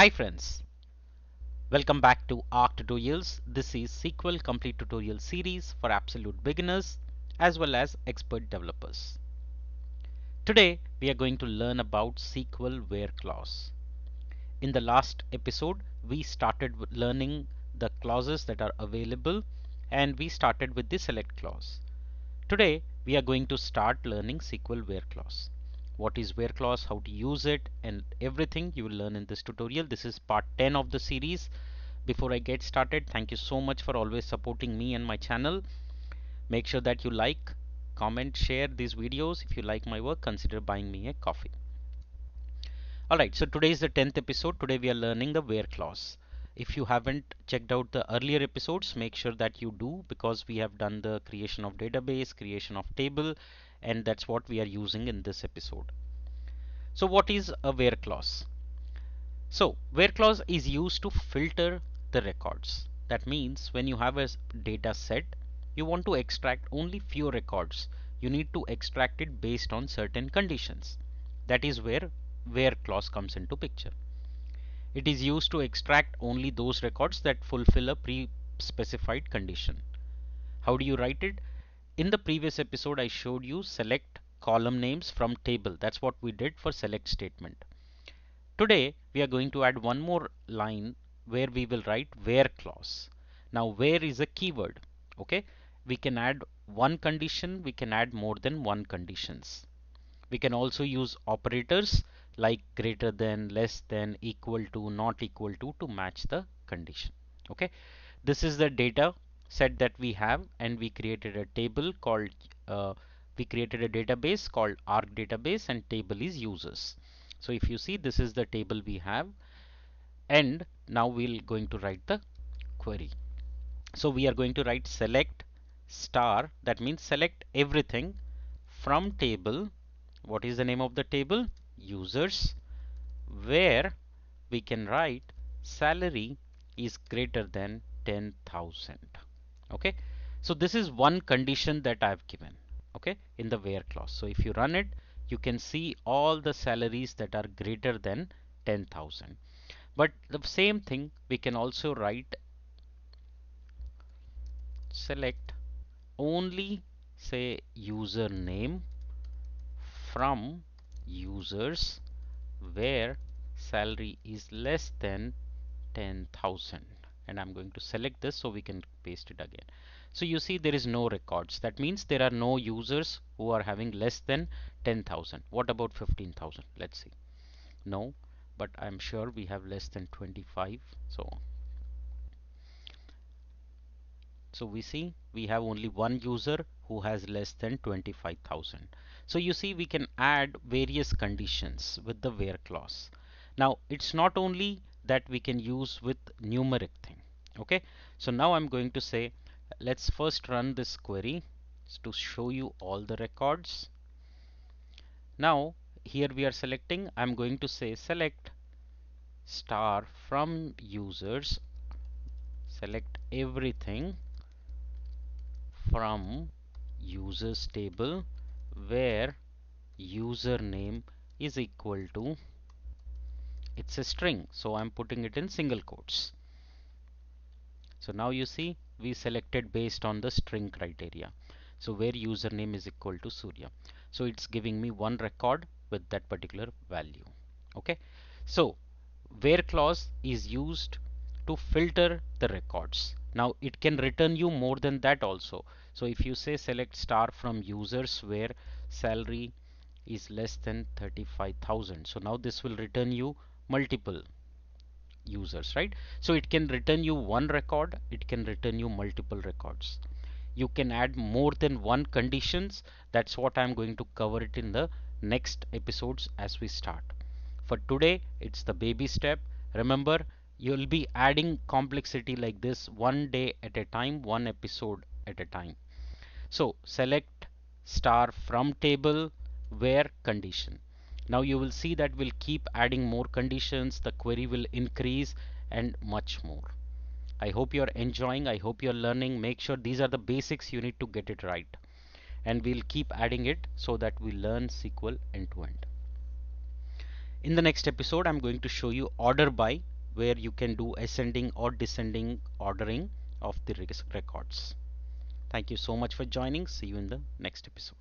Hi friends, welcome back to ARC Tutorials. This is SQL Complete Tutorial series for absolute beginners as well as expert developers. Today we are going to learn about SQL Where Clause. In the last episode we started with learning the clauses that are available and we started with the select clause. Today we are going to start learning SQL Where Clause. What is where clause, how to use it, and everything you will learn in this tutorial. This is part 10 of the series. Before I get started, thank you so much for always supporting me and my channel. Make sure that you like, comment, share these videos. If you like my work, consider buying me a coffee. Alright, so today is the 10th episode. Today we are learning the where clause. If you haven't checked out the earlier episodes, make sure that you do, because we have done the creation of database, creation of table, and that's what we are using in this episode. So what is a where clause? So where clause is used to filter the records. That means when you have a data set, you want to extract only few records. You need to extract it based on certain conditions. That is where clause comes into picture. It is used to extract only those records that fulfill a pre-specified condition. How do you write it? In the previous episode I showed you select column names from table. That's what we did for select statement. Today we are going to add one more line where we will write where clause. Now where is a keyword. Okay, we can add one condition, we can add more than one conditions. We can also use operators like greater than, less than, equal to, not equal to match the condition. Okay, this is the data set that we have, and we created a table called we created a database called ARC database, and table is users. So if you see, this is the table we have, and now we're going to write the query. So we are going to write select star, that means select everything from table. What is the name of the table? Users, where we can write salary is greater than 10,000. Okay, so this is one condition that I've given, okay, in the where clause. So if you run it, you can see all the salaries that are greater than 10,000. But the same thing we can also write select only, say, username from users where salary is less than 10,000, and I'm going to select this so we can paste it again. So you see there is no records. That means there are no users who are having less than 10,000. What about 15,000? Let's see. No, but I'm sure we have less than 25. So we see we have only one user who has less than 25,000. So you see we can add various conditions with the where clause. Now it's not only that we can use with numeric thing. Okay, so now I'm going to say, let's first run this query to show you all the records. Now here we are selecting, I'm going to say select star from users, select everything from users table where username is equal to, it's a string, so I'm putting it in single quotes. So now you see we selected based on the string criteria. So where username is equal to Surya. So it's giving me one record with that particular value. Okay, so where clause is used to filter the records. Now it can return you more than that also. So if you say select star from users where salary is less than 35,000, so now this will return you multiple users, right? So it can return you one record, it can return you multiple records. You can add more than one conditions. That's what I'm going to cover it in the next episodes as we start. For today, it's the baby step. Remember, you'll be adding complexity like this one day at a time, one episode at a time. So select star from table where condition. Now you will see that we'll keep adding more conditions, the query will increase, and much more. I hope you're enjoying, I hope you're learning. Make sure these are the basics, you need to get it right. And we'll keep adding it so that we learn SQL end to end. In the next episode, I'm going to show you order by. where you can do ascending or descending ordering of the records. Thank you so much for joining. See you in the next episode.